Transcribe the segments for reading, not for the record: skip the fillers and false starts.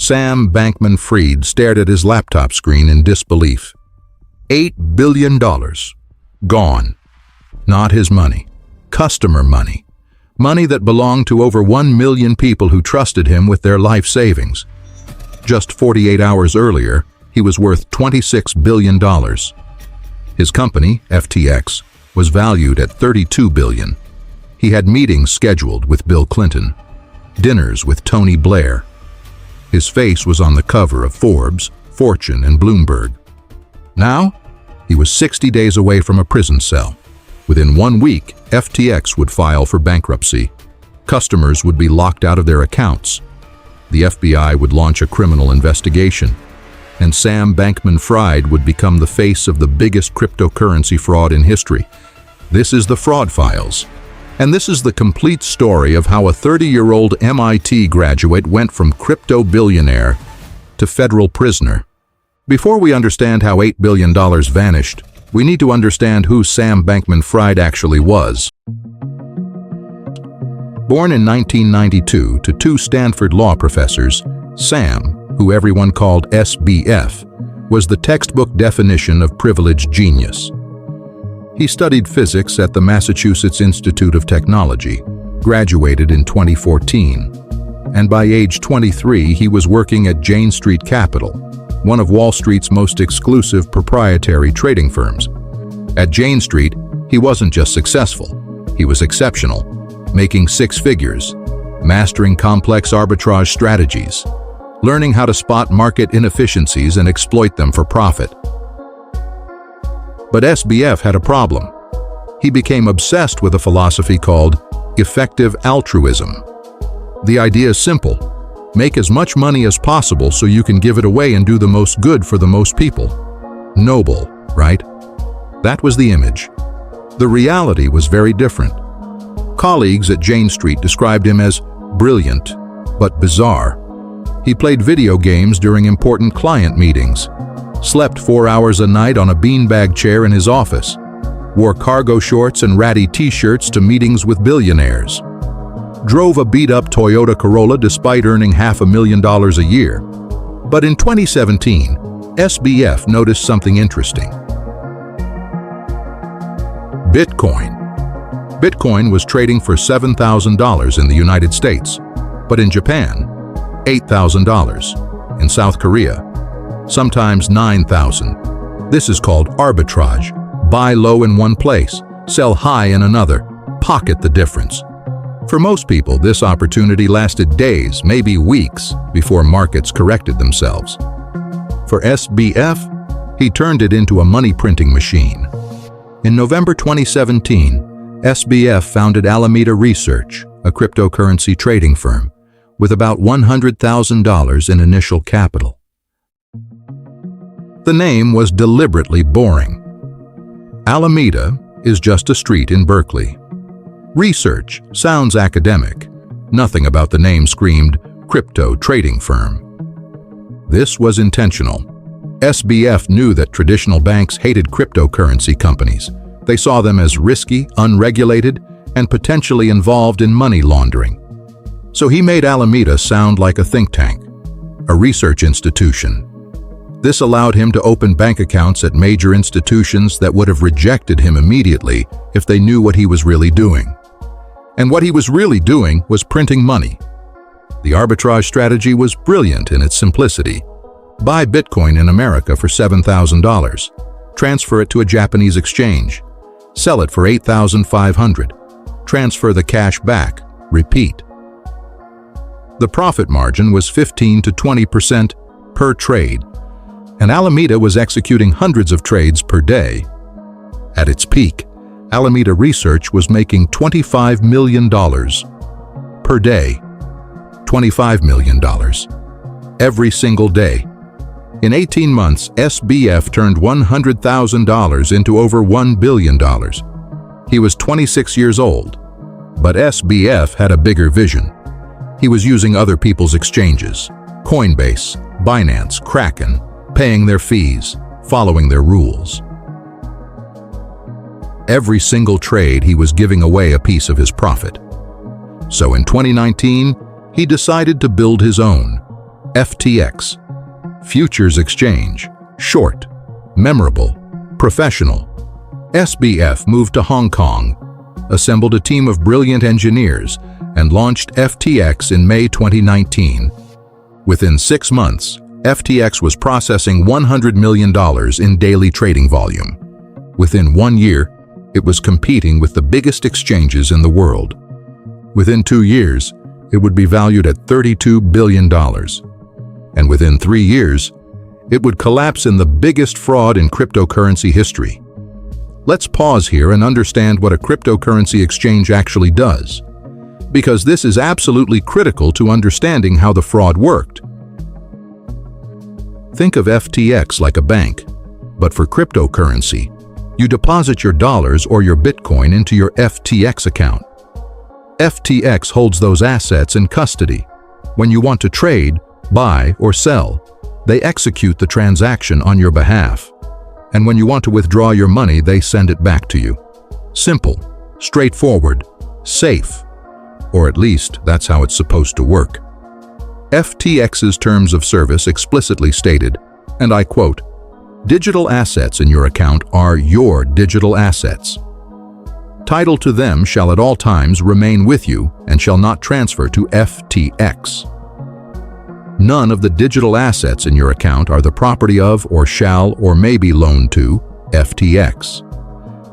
Sam Bankman-Fried stared at his laptop screen in disbelief. $8 billion. Gone. Not his money. Customer money. Money that belonged to over 1 million people who trusted him with their life savings. Just 48 hours earlier, he was worth $26 billion. His company, FTX, was valued at $32 billion. He had meetings scheduled with Bill Clinton, dinners with Tony Blair. His face was on the cover of Forbes, Fortune, and Bloomberg. Now, he was 60 days away from a prison cell. Within 1 week, FTX would file for bankruptcy. Customers would be locked out of their accounts. The FBI would launch a criminal investigation, and Sam Bankman-Fried would become the face of the biggest cryptocurrency fraud in history. This is the Fraud Files, and this is the complete story of how a 30-year-old MIT graduate went from crypto billionaire to federal prisoner. Before we understand how $8 billion vanished, we need to understand who Sam Bankman-Fried actually was. Born in 1992 to two Stanford law professors, Sam, who everyone called SBF, was the textbook definition of privileged genius. He studied physics at the Massachusetts Institute of Technology, graduated in 2014, and by age 23 he was working at Jane Street Capital, one of Wall Street's most exclusive proprietary trading firms. At Jane Street, he wasn't just successful, he was exceptional, making 6 figures, mastering complex arbitrage strategies, learning how to spot market inefficiencies and exploit them for profit. But SBF had a problem. He became obsessed with a philosophy called effective altruism. The idea is simple. Make as much money as possible so you can give it away and do the most good for the most people. Noble, right? That was the image. The reality was very different. Colleagues at Jane Street described him as brilliant, but bizarre. He played video games during important client meetings, slept 4 hours a night on a beanbag chair in his office, wore cargo shorts and ratty t-shirts to meetings with billionaires, drove a beat-up Toyota Corolla despite earning $500,000 a year. But in 2017, SBF noticed something interesting. Bitcoin was trading for $7,000 in the United States, but in Japan, $8,000. In South Korea, sometimes $9,000. This is called arbitrage. Buy low in one place, sell high in another, pocket the difference. For most people, this opportunity lasted days, maybe weeks, before markets corrected themselves. For SBF, he turned it into a money-printing machine. In November 2017, SBF founded Alameda Research, a cryptocurrency trading firm, with about $100,000 in initial capital. The name was deliberately boring. Alameda is just a street in Berkeley. Research sounds academic. Nothing about the name screamed crypto trading firm. This was intentional. SBF knew that traditional banks hated cryptocurrency companies. They saw them as risky, unregulated, and potentially involved in money laundering. So he made Alameda sound like a think tank, a research institution. This allowed him to open bank accounts at major institutions that would have rejected him immediately if they knew what he was really doing. And what he was really doing was printing money. The arbitrage strategy was brilliant in its simplicity. Buy Bitcoin in America for $7,000. Transfer it to a Japanese exchange. Sell it for $8,500. Transfer the cash back. Repeat. The profit margin was 15 to 20% per trade, and Alameda was executing hundreds of trades per day. At its peak, Alameda Research was making $25 million per day. $25 million. Every single day. In 18 months, SBF turned $100,000 into over $1 billion. He was 26 years old, but SBF had a bigger vision. He was using other people's exchanges, Coinbase, Binance, Kraken, paying their fees, following their rules. Every single trade he was giving away a piece of his profit. So in 2019, he decided to build his own, FTX. Futures exchange. Short. Memorable. Professional. SBF moved to Hong Kong, assembled a team of brilliant engineers, and launched FTX in May 2019. Within 6 months, FTX was processing $100 million in daily trading volume. Within 1 year, it was competing with the biggest exchanges in the world. Within 2 years, it would be valued at $32 billion. And within 3 years, it would collapse in the biggest fraud in cryptocurrency history. Let's pause here and understand what a cryptocurrency exchange actually does, because this is absolutely critical to understanding how the fraud worked. Think of FTX like a bank, but for cryptocurrency, you deposit your dollars or your Bitcoin into your FTX account. FTX holds those assets in custody. When you want to trade, buy, or sell, they execute the transaction on your behalf. And when you want to withdraw your money, they send it back to you. Simple, straightforward, safe. Or at least, that's how it's supposed to work. FTX's terms of service explicitly stated, and I quote, "Digital assets in your account are your digital assets. Title to them shall at all times remain with you and shall not transfer to FTX. None of the digital assets in your account are the property of or shall or may be loaned to FTX.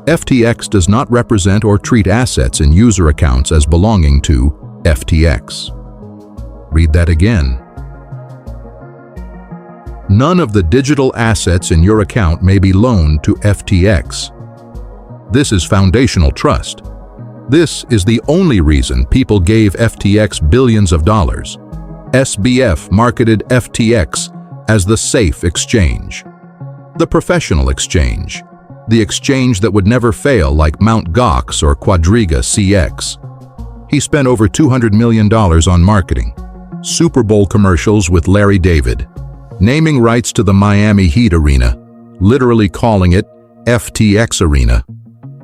FTX does not represent or treat assets in user accounts as belonging to FTX." Read that again. None of the digital assets in your account may be loaned to FTX. This is foundational trust. This is the only reason people gave FTX billions of dollars. SBF marketed FTX as the safe exchange, the professional exchange, the exchange that would never fail like Mt. Gox or Quadriga CX. He spent over $200 million on marketing, Super Bowl commercials with Larry David, naming rights to the Miami Heat Arena, literally calling it FTX Arena,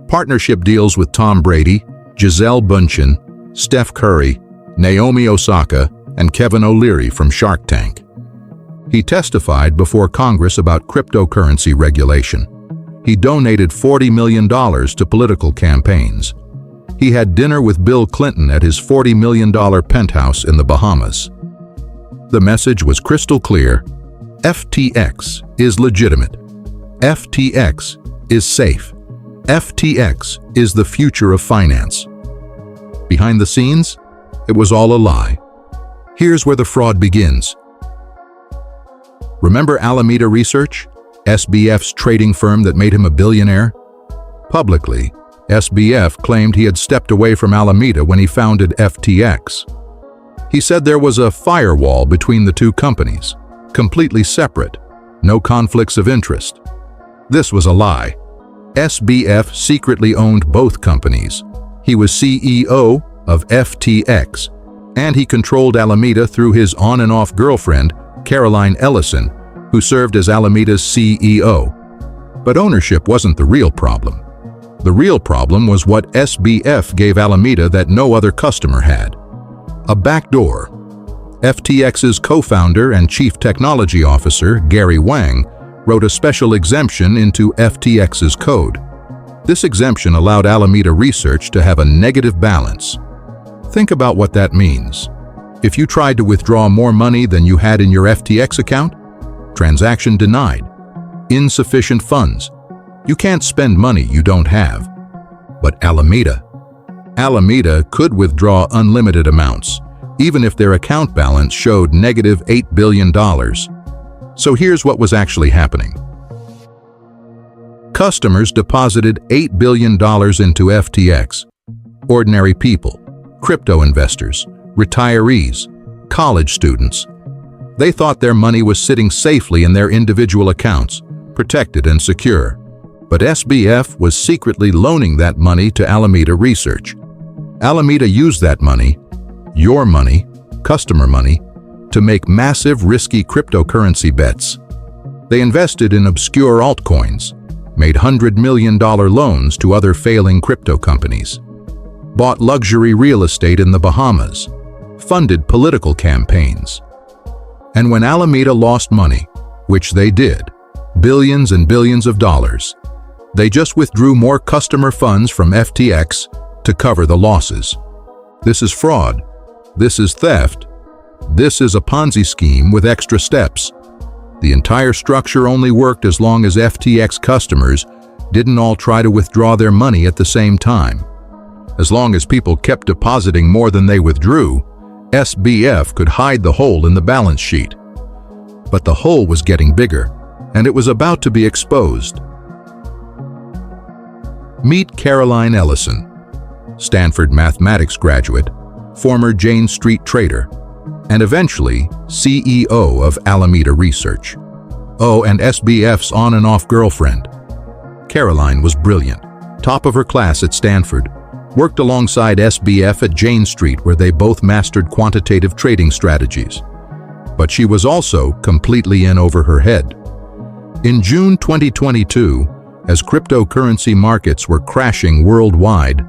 partnership deals with Tom Brady, Gisele Bündchen, Steph Curry, Naomi Osaka, and Kevin O'Leary from Shark Tank. He testified before Congress about cryptocurrency regulation. He donated $40 million to political campaigns. He had dinner with Bill Clinton at his $40 million penthouse in the Bahamas. The message was crystal clear. FTX is legitimate. FTX is safe. FTX is the future of finance. Behind the scenes, it was all a lie. Here's where the fraud begins. Remember Alameda Research, SBF's trading firm that made him a billionaire? Publicly, SBF claimed he had stepped away from Alameda when he founded FTX. He said there was a firewall between the two companies, completely separate, no conflicts of interest. This was a lie. SBF secretly owned both companies. He was CEO of FTX, and he controlled Alameda through his on and off girlfriend, Caroline Ellison, who served as Alameda's CEO. But ownership wasn't the real problem. The real problem was what SBF gave Alameda that no other customer had: a backdoor. FTX's co-founder and chief technology officer, Gary Wang, wrote a special exemption into FTX's code. This exemption allowed Alameda Research to have a negative balance. Think about what that means. If you tried to withdraw more money than you had in your FTX account, transaction denied. Insufficient funds. You can't spend money you don't have. But Alameda could withdraw unlimited amounts, even if their account balance showed negative $8 billion. So here's what was actually happening. Customers deposited $8 billion into FTX. Ordinary people, crypto investors, retirees, college students. They thought their money was sitting safely in their individual accounts, protected and secure. But SBF was secretly loaning that money to Alameda Research. Alameda used that money, your money, customer money, to make massive risky cryptocurrency bets. They invested in obscure altcoins, made $100 million loans to other failing crypto companies, bought luxury real estate in the Bahamas, funded political campaigns. And when Alameda lost money, which they did, billions and billions of dollars, they just withdrew more customer funds from FTX to cover the losses. This is fraud. This is theft. This is a Ponzi scheme with extra steps. The entire structure only worked as long as FTX customers didn't all try to withdraw their money at the same time. As long as people kept depositing more than they withdrew, SBF could hide the hole in the balance sheet. But the hole was getting bigger, and it was about to be exposed. Meet Caroline Ellison, Stanford mathematics graduate, former Jane Street trader, and eventually CEO of Alameda Research. Oh, and SBF's on and off girlfriend. Caroline was brilliant, top of her class at Stanford, worked alongside SBF at Jane Street where they both mastered quantitative trading strategies. But she was also completely in over her head. In June 2022, as cryptocurrency markets were crashing worldwide,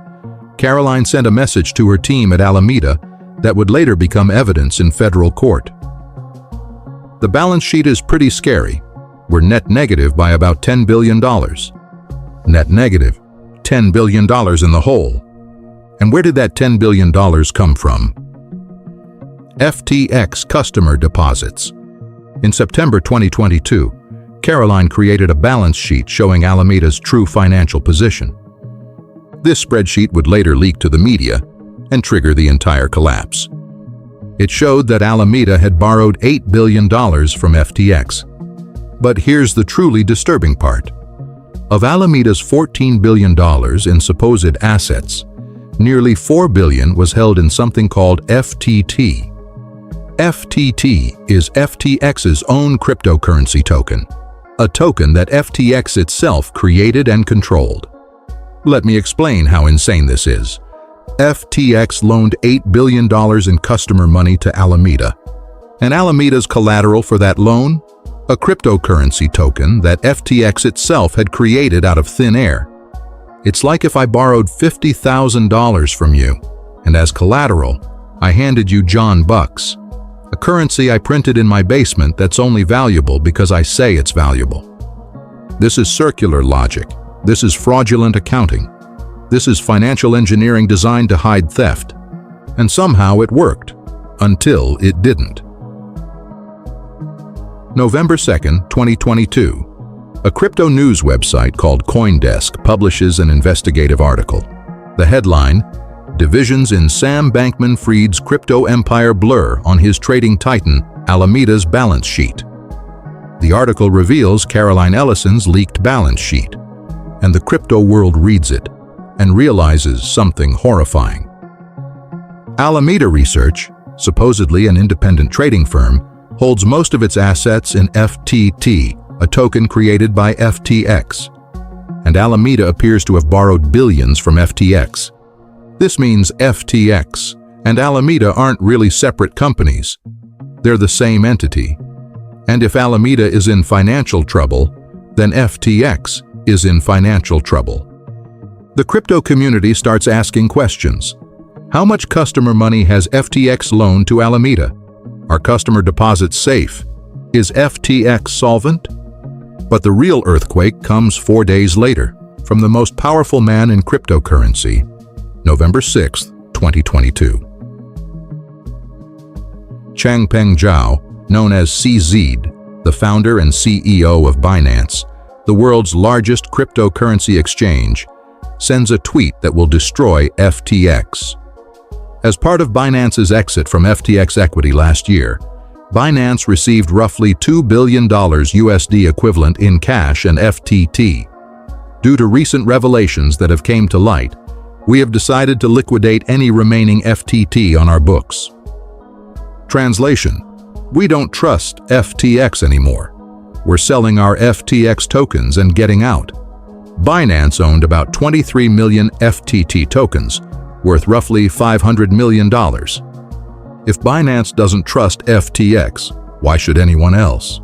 Caroline sent a message to her team at Alameda that would later become evidence in federal court. The balance sheet is pretty scary. We're net negative by about $10 billion. Net negative, $10 billion in the hole. And where did that $10 billion come from? FTX customer deposits. In September 2022, Caroline created a balance sheet showing Alameda's true financial position. This spreadsheet would later leak to the media and trigger the entire collapse. It showed that Alameda had borrowed $8 billion from FTX. But here's the truly disturbing part. Of Alameda's $14 billion in supposed assets, nearly $4 billion was held in something called FTT. FTT is FTX's own cryptocurrency token, a token that FTX itself created and controlled. Let me explain how insane this is. FTX loaned $8 billion in customer money to Alameda, and Alameda's collateral for that loan? A cryptocurrency token that FTX itself had created out of thin air. It's like if I borrowed $50,000 from you, and as collateral, I handed you John Bucks, a currency I printed in my basement that's only valuable because I say it's valuable. This is circular logic. This is fraudulent accounting. This is financial engineering designed to hide theft. And somehow it worked, until it didn't. November 2nd, 2022. A crypto news website called CoinDesk publishes an investigative article. The headline, "Divisions in Sam Bankman-Fried's Crypto Empire Blur on His Trading Titan, Alameda's Balance Sheet." The article reveals Caroline Ellison's leaked balance sheet, and the crypto world reads it and realizes something horrifying. Alameda Research, supposedly an independent trading firm, holds most of its assets in FTT, a token created by FTX. And Alameda appears to have borrowed billions from FTX. This means FTX and Alameda aren't really separate companies. They're the same entity. And if Alameda is in financial trouble, then FTX is in financial trouble. The crypto community starts asking questions. How much customer money has FTX loaned to Alameda? Are customer deposits safe? Is FTX solvent? But the real earthquake comes 4 days later, from the most powerful man in cryptocurrency, November 6, 2022. Changpeng Zhao, known as CZ, the founder and CEO of Binance, the world's largest cryptocurrency exchange, sends a tweet that will destroy FTX. As part of Binance's exit from FTX equity last year, Binance received roughly $2 billion USD equivalent in cash and FTT. Due to recent revelations that have came to light, we have decided to liquidate any remaining FTT on our books. Translation: we don't trust FTX anymore. We're selling our FTX tokens and getting out. Binance owned about 23 million FTT tokens, worth roughly $500 million. If Binance doesn't trust FTX, why should anyone else?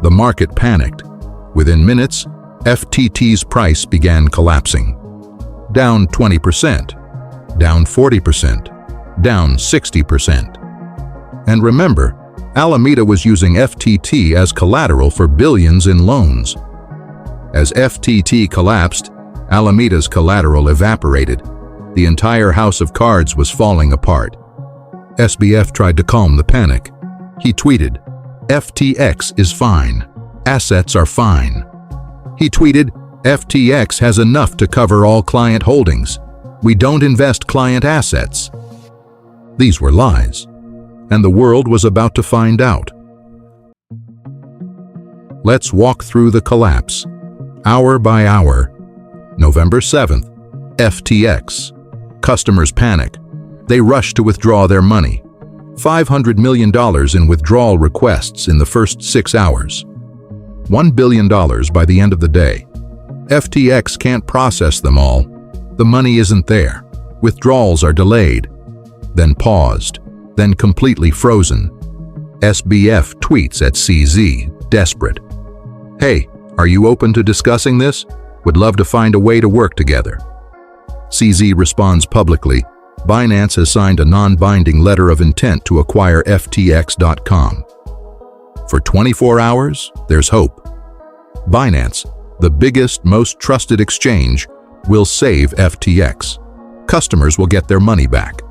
The market panicked. Within minutes, FTT's price began collapsing. Down 20%, down 40%, down 60%. And remember, Alameda was using FTT as collateral for billions in loans. As FTT collapsed, Alameda's collateral evaporated. The entire house of cards was falling apart. SBF tried to calm the panic. He tweeted, "FTX is fine. Assets are fine." He tweeted, "FTX has enough to cover all client holdings. We don't invest client assets." These were lies, and the world was about to find out. Let's walk through the collapse, hour by hour. November 7th, FTX. Customers panic. They rush to withdraw their money. $500 million in withdrawal requests in the first 6 hours. $1 billion by the end of the day. FTX can't process them all. The money isn't there. Withdrawals are delayed, then paused, then completely frozen. SBF tweets at CZ, desperate. "Hey, are you open to discussing this? Would love to find a way to work together." CZ responds publicly, "Binance has signed a non-binding letter of intent to acquire FTX.com. For 24 hours, there's hope. Binance, the biggest, most trusted exchange, will save FTX. Customers will get their money back."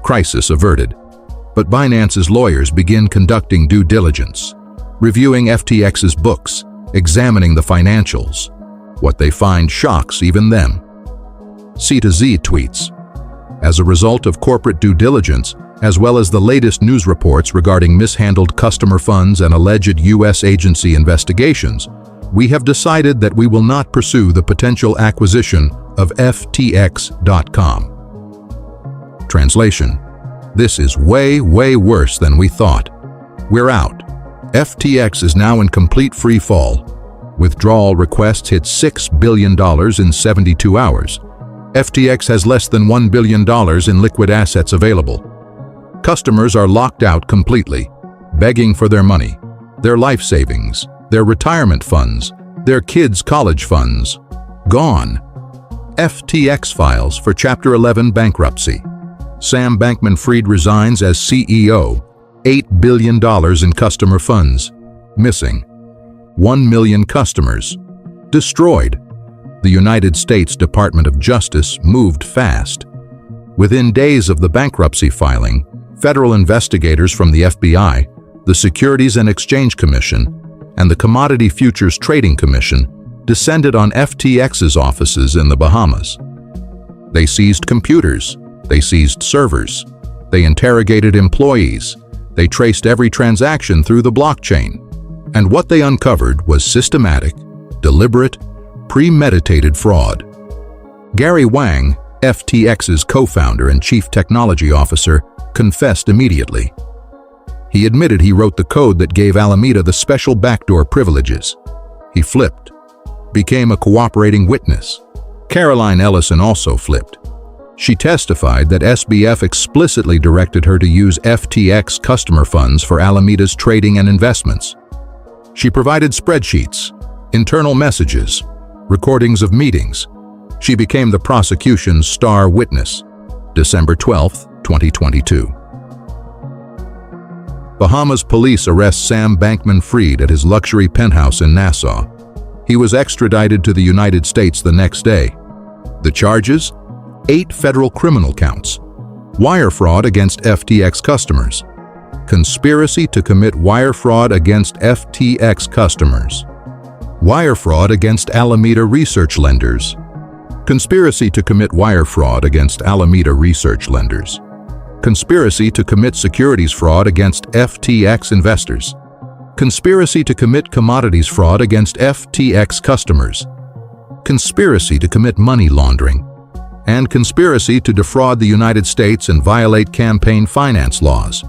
Crisis averted. But Binance's lawyers begin conducting due diligence, reviewing FTX's books, examining the financials. What they find shocks even them. C2Z tweets, "As a result of corporate due diligence, as well as the latest news reports regarding mishandled customer funds and alleged U.S. agency investigations, we have decided that we will not pursue the potential acquisition of FTX.com. Translation: This is way worse than we thought. We're out. FTX is now in complete free fall. Withdrawal requests hit $6 billion in 72 hours. FTX has less than $1 billion in liquid assets available. Customers are locked out completely, begging for their money, their life savings, their retirement funds, their kids' college funds. Gone. FTX files for Chapter 11 bankruptcy. Sam Bankman-Fried resigns as CEO. $8 billion in customer funds. Missing. 1 million customers. Destroyed. The United States Department of Justice moved fast. Within days of the bankruptcy filing, federal investigators from the FBI, the Securities and Exchange Commission, and the Commodity Futures Trading Commission descended on FTX's offices in the Bahamas. They seized computers. They seized servers. They interrogated employees. They traced every transaction through the blockchain. And what they uncovered was systematic, deliberate, premeditated fraud. Gary Wang, FTX's co-founder and chief technology officer, confessed immediately. He admitted he wrote the code that gave Alameda the special backdoor privileges. He flipped, became a cooperating witness. Caroline Ellison also flipped. She testified that SBF explicitly directed her to use FTX customer funds for Alameda's trading and investments. She provided spreadsheets, internal messages, recordings of meetings. She became the prosecution's star witness. December 12, 2022. Bahamas police arrest Sam Bankman-Fried at his luxury penthouse in Nassau. He was extradited to the United States the next day. The charges? 8 federal criminal counts. Wire fraud against FTX customers. Conspiracy to commit wire fraud against FTX customers. Wire fraud against Alameda research lenders. Conspiracy to commit wire fraud against Alameda research lenders. Conspiracy to commit securities fraud against FTX investors. Conspiracy to commit commodities fraud against FTX customers. Conspiracy to commit money laundering. And conspiracy to defraud the United States and violate campaign finance laws.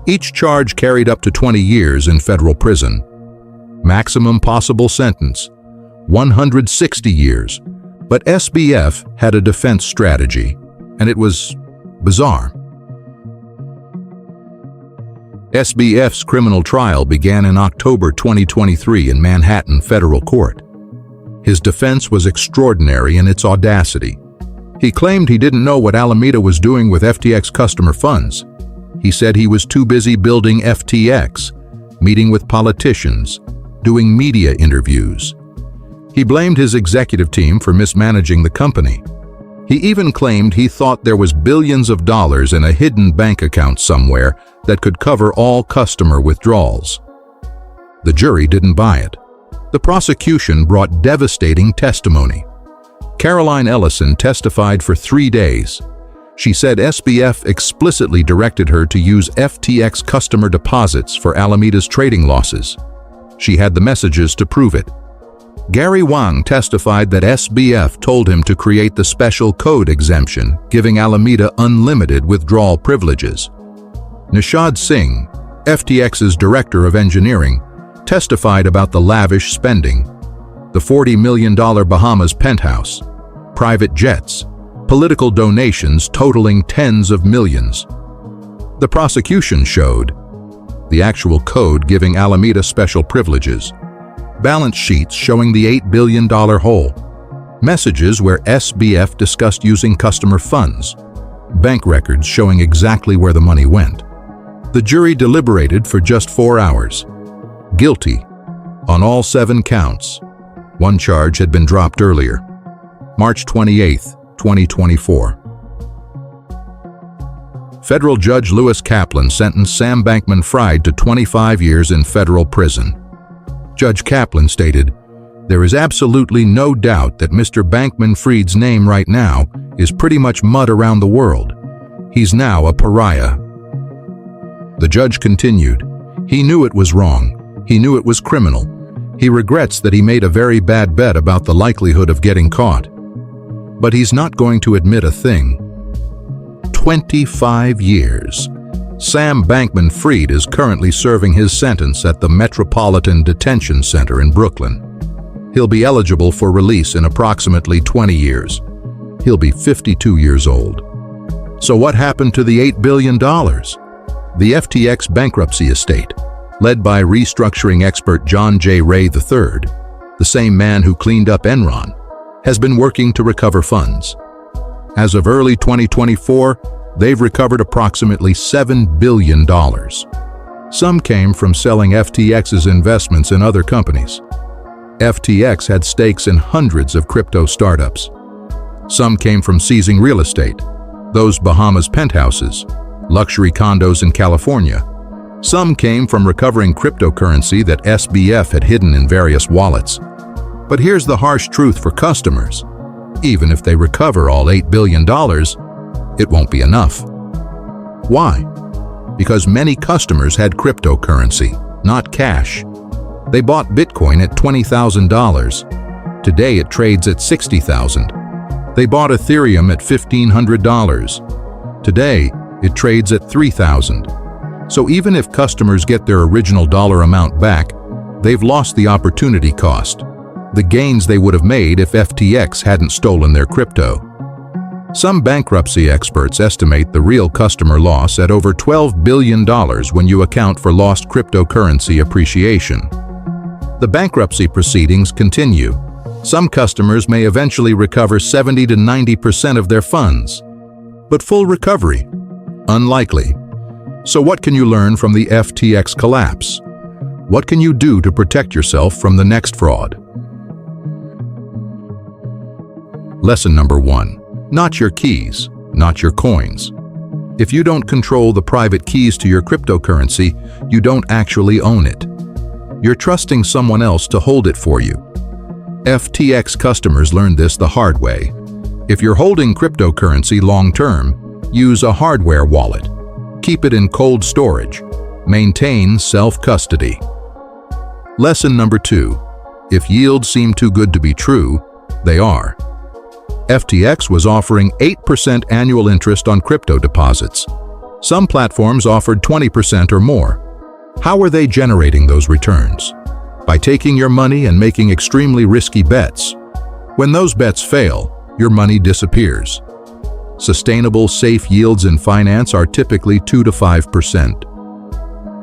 Each charge carried up to 20 years in federal prison. Maximum possible sentence, 160 years. But SBF had a defense strategy, and it was bizarre. SBF's criminal trial began in October 2023 in Manhattan Federal Court. His defense was extraordinary in its audacity. He claimed he didn't know what Alameda was doing with FTX customer funds. He said he was too busy building FTX, meeting with politicians, doing media interviews. He blamed his executive team for mismanaging the company. He even claimed he thought there was billions of dollars in a hidden bank account somewhere that could cover all customer withdrawals. The jury didn't buy it. The prosecution brought devastating testimony. Caroline Ellison testified for 3 days. She said SBF explicitly directed her to use FTX customer deposits for Alameda's trading losses. She had the messages to prove it. Gary Wang testified that SBF told him to create the special code exemption, giving Alameda unlimited withdrawal privileges. Nishad Singh, FTX's director of engineering, testified about the lavish spending, the $40 million Bahamas penthouse, private jets, political donations totaling tens of millions. The prosecution showed the actual code giving Alameda special privileges, balance sheets showing the $8 billion hole, messages where SBF discussed using customer funds, bank records showing exactly where the money went. The jury deliberated for just 4 hours. Guilty on all 7 counts. One charge had been dropped earlier. March 28, 2024. Federal Judge Lewis Kaplan sentenced Sam Bankman-Fried to 25 years in federal prison. Judge Kaplan stated, "There is absolutely no doubt that Mr. Bankman-Fried's name right now is pretty much mud around the world. He's now a pariah." The judge continued, "He knew it was wrong. He knew it was criminal. He regrets that he made a very bad bet about the likelihood of getting caught. But he's not going to admit a thing." 25 years. Sam Bankman-Fried is currently serving his sentence at the Metropolitan Detention Center in Brooklyn. He'll be eligible for release in approximately 20 years. He'll be 52 years old. So what happened to the $8 billion? The FTX bankruptcy estate, led by restructuring expert John J. Ray III, the same man who cleaned up Enron, has been working to recover funds. As of early 2024, they've recovered approximately $7 billion. Some came from selling FTX's investments in other companies. FTX had stakes in hundreds of crypto startups. Some came from seizing real estate, those Bahamas penthouses, luxury condos in California. Some came from recovering cryptocurrency that SBF had hidden in various wallets. But here's the harsh truth for customers. Even if they recover all $8 billion, it won't be enough. Why? Because many customers had cryptocurrency, not cash. They bought Bitcoin at $20,000. Today it trades at $60,000. They bought Ethereum at $1,500. Today it trades at $3,000. So even if customers get their original dollar amount back, they've lost the opportunity cost, the gains they would have made if FTX hadn't stolen their crypto. Some bankruptcy experts estimate the real customer loss at over $12 billion when you account for lost cryptocurrency appreciation. The bankruptcy proceedings continue. Some customers may eventually recover 70 to 90% of their funds. But full recovery? Unlikely. So what can you learn from the FTX collapse? What can you do to protect yourself from the next fraud? Lesson number 1. Not your keys, not your coins. If you don't control the private keys to your cryptocurrency, you don't actually own it. You're trusting someone else to hold it for you. FTX customers learned this the hard way. If you're holding cryptocurrency long-term, use a hardware wallet. Keep it in cold storage. Maintain self-custody. Lesson number 2. If yields seem too good to be true, they are. FTX was offering 8% annual interest on crypto deposits. Some platforms offered 20% or more. How are they generating those returns? By taking your money and making extremely risky bets. When those bets fail, your money disappears. Sustainable, safe yields in finance are typically 2 to 5%.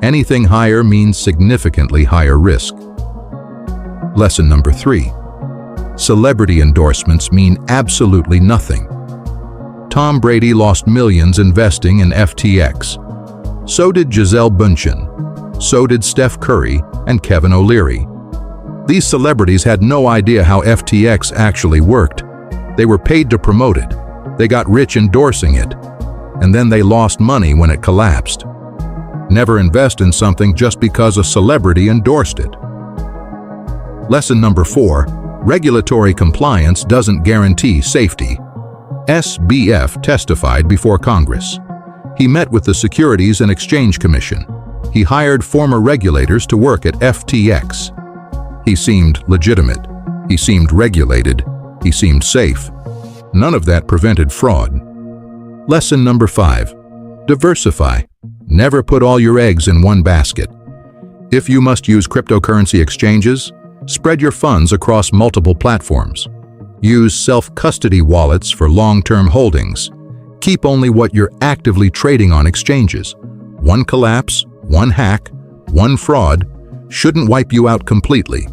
Anything higher means significantly higher risk. Lesson number 3. Celebrity endorsements mean absolutely nothing. Tom Brady lost millions investing in FTX. So did Gisele Bündchen. So did Steph Curry and Kevin O'Leary. These celebrities had no idea how FTX actually worked. They were paid to promote it. They got rich endorsing it. And then they lost money when it collapsed. Never invest in something just because a celebrity endorsed it. Lesson number 4, regulatory compliance doesn't guarantee safety. SBF testified before Congress. He met with the Securities and Exchange Commission. He hired former regulators to work at FTX. He seemed legitimate. He seemed regulated. He seemed safe. None of that prevented fraud. Lesson number 5, diversify. Never put all your eggs in one basket. If you must use cryptocurrency exchanges, spread your funds across multiple platforms. Use self-custody wallets for long-term holdings. Keep only what you're actively trading on exchanges. One collapse, one hack, one fraud shouldn't wipe you out completely.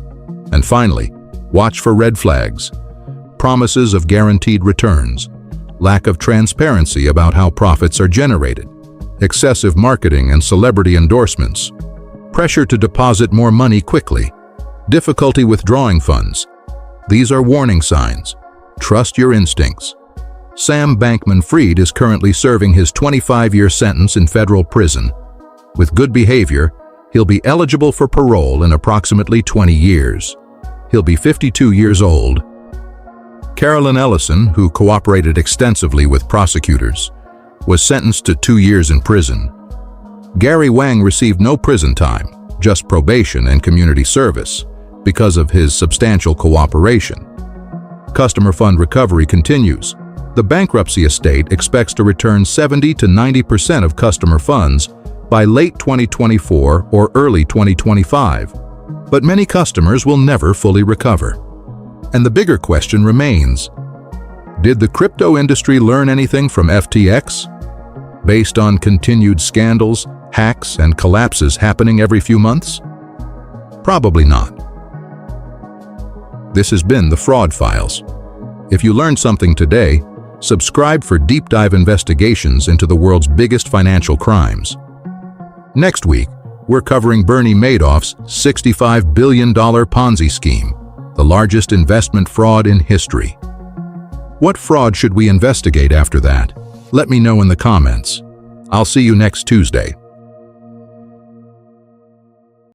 And finally, watch for red flags. Promises of guaranteed returns. Lack of transparency about how profits are generated. Excessive marketing and celebrity endorsements. Pressure to deposit more money quickly. Difficulty withdrawing funds. These are warning signs. Trust your instincts. Sam Bankman-Fried is currently serving his 25-year sentence in federal prison. With good behavior, he'll be eligible for parole in approximately 20 years. He'll be 52 years old. Carolyn Ellison, who cooperated extensively with prosecutors, was sentenced to 2 years in prison. Gary Wang received no prison time, just probation and community service, because of his substantial cooperation. Customer fund recovery continues. The bankruptcy estate expects to return 70 to 90% of customer funds by late 2024 or early 2025. But many customers will never fully recover. And the bigger question remains, did the crypto industry learn anything from FTX? Based on continued scandals, hacks, and collapses happening every few months? Probably not. This has been the Fraud Files. If you learned something today, subscribe for deep dive investigations into the world's biggest financial crimes. Next week, we're covering Bernie Madoff's $65 billion Ponzi scheme, the largest investment fraud in history. What fraud should we investigate after that? Let me know in the comments. I'll see you next Tuesday.